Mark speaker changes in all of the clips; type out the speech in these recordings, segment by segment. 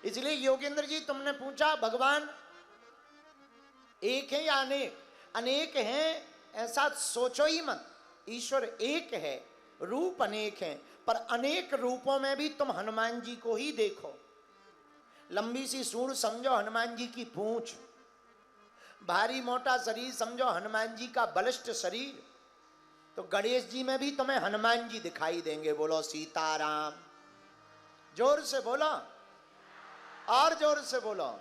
Speaker 1: इसलिए योगेंद्र जी तुमने पूछा भगवान एक है या अनेक? अनेक हैं ऐसा सोचो ही मत। ईश्वर एक है, रूप अनेक हैं, पर अनेक रूपों में भी तुम हनुमान जी को ही देखो। लंबी सी सूंड समझो हनुमान जी की पूंछ, भारी मोटा शरीर समझो हनुमान जी का बलिष्ठ शरीर। तो गणेश जी में भी तुम्हें हनुमान जी दिखाई देंगे। बोलो सीताराम। जोर से बोलो, और जोर से बोलो।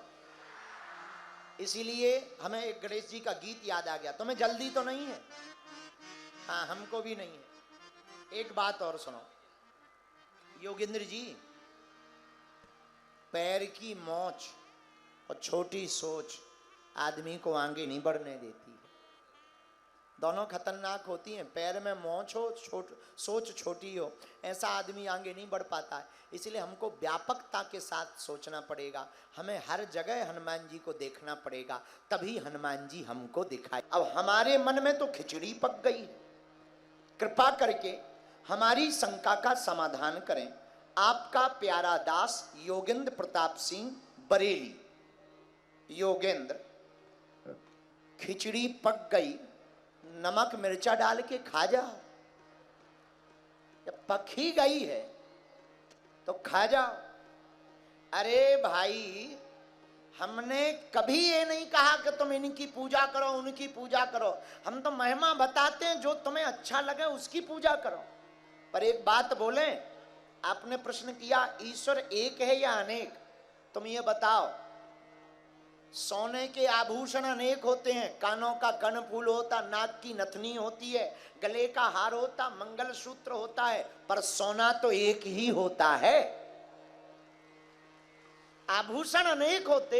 Speaker 1: इसीलिए हमें एक गणेश जी का गीत याद आ गया। तुम्हें जल्दी तो नहीं है? हाँ, हमको भी नहीं है। एक बात और सुनो योगेंद्र जी, पैर की मोच और छोटी सोच आदमी को आगे नहीं बढ़ने देती है। दोनों खतरनाक होती हैं। पैर में मोच हो, सोच छोटी हो, ऐसा आदमी आगे नहीं बढ़ पाता है। इसलिए हमको व्यापकता के साथ सोचना पड़ेगा। हमें हर जगह हनुमान जी को देखना पड़ेगा, तभी हनुमान जी हमको दिखाए। अब हमारे मन में तो खिचड़ी पक गई है। कृपा करके हमारी शंका का समाधान करें। आपका प्यारा दास योगेंद्र प्रताप सिंह बरेली। योगेंद्र, खिचड़ी पक गई, नमक मिर्चा डाल के खा जाओ। जब पक ही गई है तो खा जाओ। अरे भाई, हमने कभी ये नहीं कहा कि तुम इनकी पूजा करो, उनकी पूजा करो। हम तो महिमा बताते हैं, जो तुम्हें अच्छा लगे उसकी पूजा करो। पर एक बात बोले, आपने प्रश्न किया ईश्वर एक है या अनेक? तुम ये बताओ। सोने के आभूषण अनेक होते हैं, कानों का कर्णफूल होता, नाक की नथनी होती है, गले का हार होता, मंगलसूत्र होता है, पर सोना तो एक ही होता है। आभूषण अनेक होते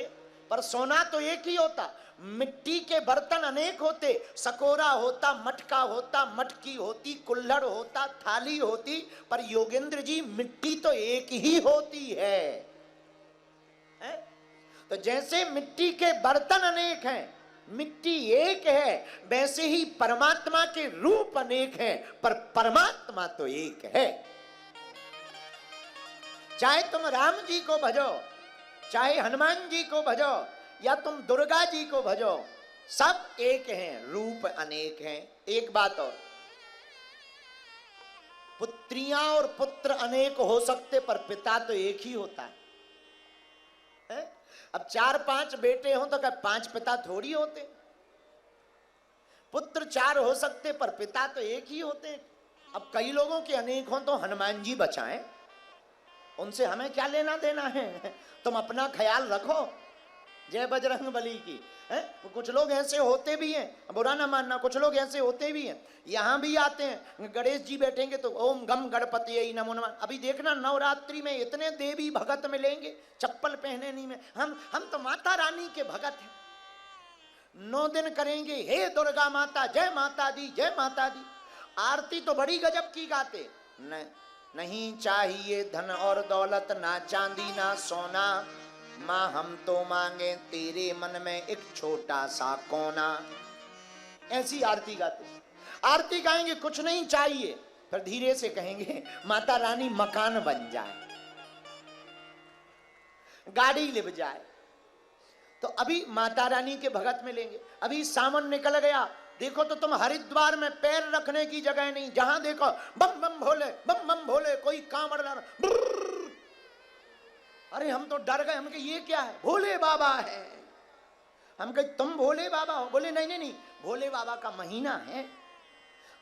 Speaker 1: पर सोना तो एक ही होता। मिट्टी के बर्तन अनेक होते, सकोरा होता, मटका होता, मटकी होती, कुल्हड़ होता, थाली होती, पर योगेंद्र जी मिट्टी तो एक ही होती है। तो जैसे मिट्टी के बर्तन अनेक हैं, मिट्टी एक है, वैसे ही परमात्मा के रूप अनेक हैं, पर परमात्मा तो एक है। चाहे तुम राम जी को भजो, चाहे हनुमान जी को भजो, या तुम दुर्गा जी को भजो, सब एक हैं, रूप अनेक हैं। एक बात और, पुत्रियां और पुत्र अनेक हो सकते, पर पिता तो एक ही होता है। अब 4-5 बेटे हो तो क्या 5 पिता थोड़ी होते? पुत्र 4 हो सकते, पर पिता तो एक ही होते। अब कई लोगों के अनेक हो तो हनुमान जी बचाएं, उनसे हमें क्या लेना देना है? तुम अपना ख्याल रखो। जय बजरंग बली की। है कुछ लोग ऐसे होते भी हैं, बुरा ना मानना, कुछ लोग ऐसे होते भी हैं, यहां भी आते हैं, गणेश जी बैठेंगे तो ओम गम गणपति नमो नमः। अभी देखना नवरात्रि में इतने देवी भगत मिलेंगे, चप्पल पहने नहीं में। हम तो माता रानी के भगत हैं। 9 दिन करेंगे हे दुर्गा माता, जय माता दी, जय माता दी। आरती तो बड़ी गजब की गाते। नहीं चाहिए धन और दौलत, ना चांदी ना सोना, माँ हम तो मांगे तेरे मन में एक छोटा सा कोना। ऐसी आरती गाते। आरती गाएंगे कुछ नहीं चाहिए, फिर धीरे से कहेंगे माता रानी मकान बन जाए, गाड़ी लिप जाए। तो अभी माता रानी के भगत मिलेंगे। अभी सावन निकल गया, देखो तो तुम हरिद्वार में पैर रखने की जगह नहीं, जहां देखो बम बम भोले, बम बम भोले, कोई कांवड़ ला। अरे हम तो डर गए, हम कहे ये क्या है? भोले बाबा है। हम कहे तुम भोले बाबा हो? बोले नहीं नहीं नहीं, भोले बाबा का महीना है।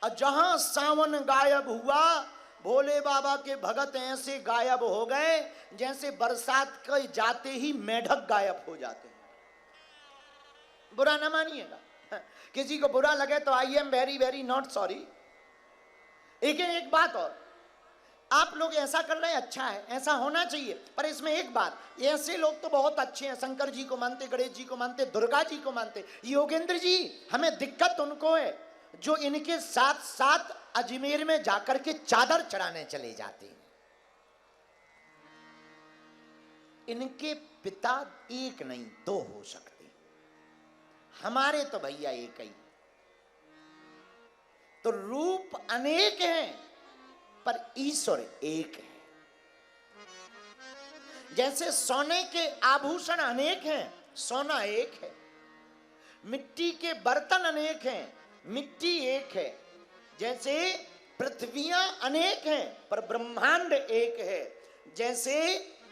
Speaker 1: और जहां सावन गायब हुआ, भोले बाबा के भगत ऐसे गायब हो गए जैसे बरसात के जाते ही मेढक गायब हो जाते हैं। बुरा ना मानिएगा, किसी को बुरा लगे तो I am very very not sorry. लेकिन एक बात और, आप लोग ऐसा कर रहे हैं, अच्छा है, ऐसा होना चाहिए, पर इसमें एक बात, ऐसे लोग तो बहुत अच्छे हैं, शंकर जी को मानते, गणेश जी को मानते, दुर्गा जी को मानते। योगेंद्र जी, हमें दिक्कत उनको है जो इनके साथ साथ अजमेर में जाकर के चादर चढ़ाने चले जाते हैं। इनके पिता एक नहीं 2 हो सकते, हमारे तो भैया एक ही। तो रूप अनेक हैं पर ईश्वर एक है। जैसे सोने के आभूषण अनेक हैं, सोना एक है। मिट्टी के बर्तन अनेक हैं, मिट्टी एक है। जैसे पृथ्वियां अनेक हैं पर ब्रह्मांड एक है। जैसे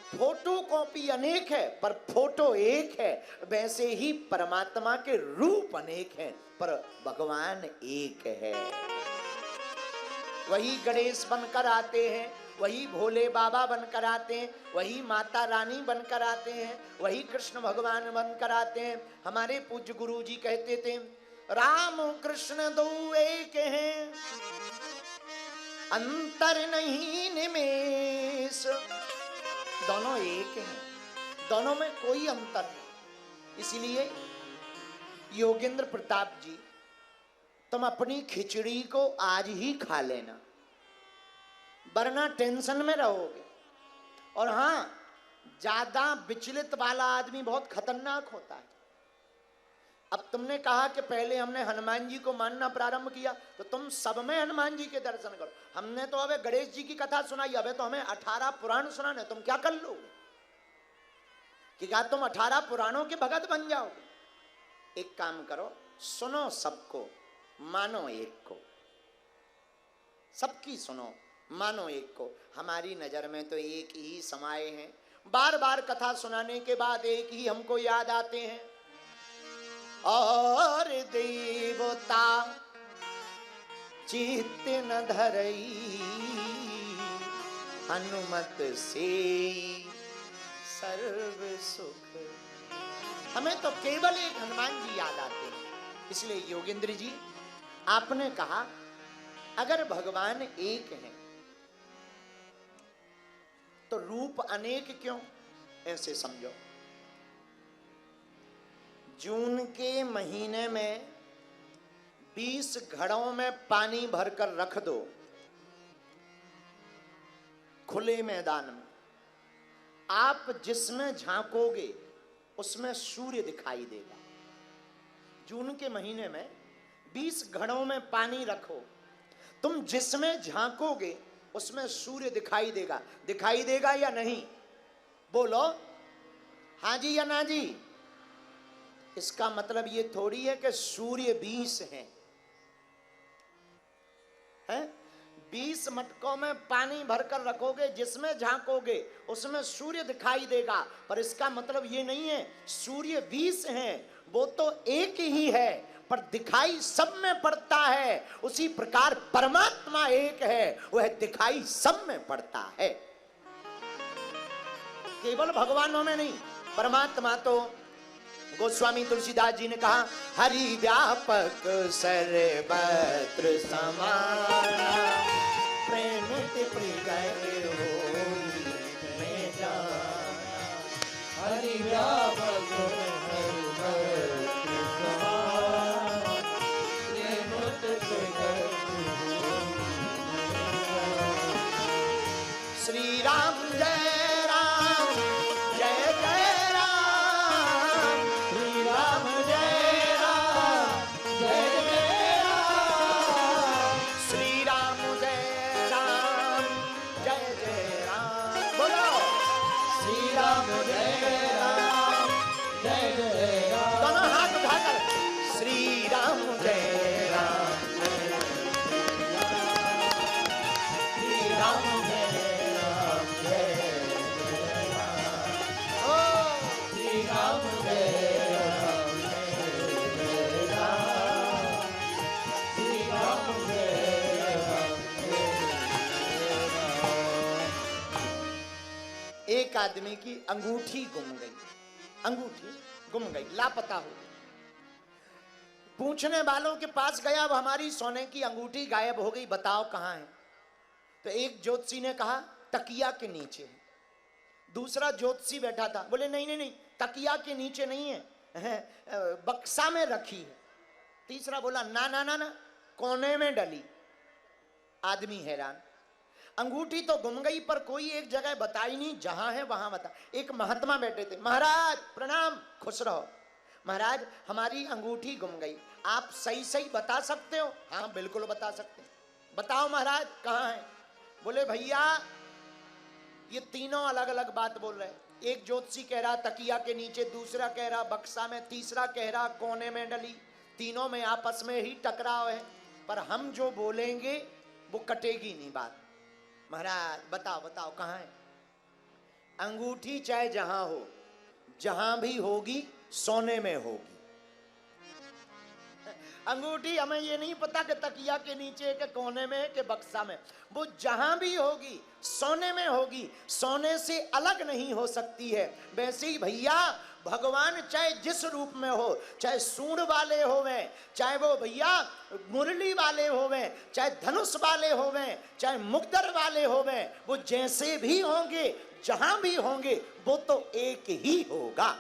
Speaker 1: फोटो कॉपी अनेक है पर फोटो एक है, वैसे ही परमात्मा के रूप अनेक हैं पर भगवान एक है। वही गणेश बनकर आते हैं, वही भोले बाबा बनकर आते हैं, वही माता रानी बनकर आते हैं, वही कृष्ण भगवान बनकर आते हैं। हमारे पूज्य गुरु जी कहते थे, राम कृष्ण दो एक हैं, अंतर नहीं निमेष। दोनों एक हैं, दोनों में कोई अंतर नहीं। इसलिए योगेंद्र प्रताप जी, तुम अपनी खिचड़ी को आज ही खा लेना, वरना टेंशन में रहोगे। और हाँ, ज्यादा विचलित वाला आदमी बहुत खतरनाक होता है। अब तुमने कहा कि पहले हमने हनुमान जी को मानना प्रारंभ किया, तो तुम सब में हनुमान जी के दर्शन करो। हमने तो अबे गणेश जी की कथा सुनाई, अबे तो हमें 18 पुराण सुनाने, तुम क्या कर लोगे? कि क्या तुम 18 पुराणों के भगत बन जाओगे? एक काम करो, सुनो सबको, मानो एक को। सबकी सुनो, मानो एक को। हमारी नजर में तो एक ही समाये हैं। बार बार कथा सुनाने के बाद एक ही हमको याद आते हैं, और देवता चित्त न धरई, हनुमत से सर्व सुख। हमें तो केवल एक हनुमान जी याद आते हैं। इसलिए योगेंद्र जी, आपने कहा अगर भगवान एक हैं तो रूप अनेक क्यों? ऐसे समझो, जून के महीने में 20 घड़ों में पानी भरकर रख दो खुले मैदान में, आप जिसमें झांकोगे उसमें सूर्य दिखाई देगा। जून के महीने में 20 घड़ों में पानी रखो, तुम जिसमें झांकोगे उसमें सूर्य दिखाई देगा। दिखाई देगा या नहीं? बोलो हाँ जी या ना जी। इसका मतलब ये थोड़ी है कि सूर्य 20 हैं। 20 मटकों में पानी भरकर रखोगे, जिसमें झांकोगे उसमें सूर्य दिखाई देगा, पर इसका मतलब ये नहीं है सूर्य 20 हैं। वो तो एक ही है पर दिखाई सब में पड़ता है। उसी प्रकार परमात्मा एक है, वह दिखाई सब में पड़ता है, केवल भगवानों में नहीं। परमात्मा तो गोस्वामी तुलसीदास जी ने कहा, हरि व्यापक सर्वत्र समाना, प्रेम प्रिय होई मैं जाना। हरि व्यापक सर्वत्र समाना, प्रेम प्रिय। श्री राम जय राम, जय जय राम। श्री राम जय राम, जय जय राम। श्री राम जय राम, जय जय राम। बोलो श्री राम जय राम, जय जय राम। दोनों हाथ उठाकर श्री राम जय राम, श्री राम जय राम, जय जय राम। ओ श्री राम जय राम, जय राम। श्री राम जय राम, जय राम। एक आदमी की अंगूठी गुम गई, अंगूठी गुम गई, लापता हो गई। पूछने वालों के पास गया, वो हमारी सोने की अंगूठी गायब हो गई, बताओ कहाँ है? तो एक ज्योतिषी ने कहा तकिया के नीचे है। दूसरा ज्योतिषी बैठा था, बोले नहीं नहीं नहीं, तकिया के नीचे नहीं है, बक्सा में रखी है। तीसरा बोला ना ना ना ना, कोने में डली। आदमी हैरान, अंगूठी तो गुम गई पर कोई एक जगह बताई नहीं, जहां है वहां बता। एक महात्मा बैठे थे, महाराज प्रणाम, खुश रहो। महाराज हमारी अंगूठी गुम गई, आप सही सही बता सकते हो? हाँ बिल्कुल बता सकते हैं। बताओ महाराज कहाँ है? बोले भैया ये तीनों अलग अलग बात बोल रहे हैं। एक ज्योतिषी कह रहा तकिया के नीचे, दूसरा कह रहा बक्सा में, तीसरा कह रहा कोने में डली, तीनों में आपस में ही टकराव है, पर हम जो बोलेंगे वो कटेगी नहीं बात। महाराज बताओ बताओ कहाँ है अंगूठी? चाहे जहां हो, जहां भी होगी सोने में होगी अंगूठी। हमें ये नहीं पता कि तकिया के नीचे के कोने में के बक्सा में, वो जहां भी होगी सोने में होगी, सोने से अलग नहीं हो सकती है। वैसे ही भैया भगवान चाहे जिस रूप में हो, चाहे सूंड वाले होवें, चाहे वो भैया मुरली वाले होवें, चाहे धनुष वाले होवें, चाहे मुक्तर वाले होवें, वो जैसे भी होंगे, जहां भी होंगे, वो तो एक ही होगा।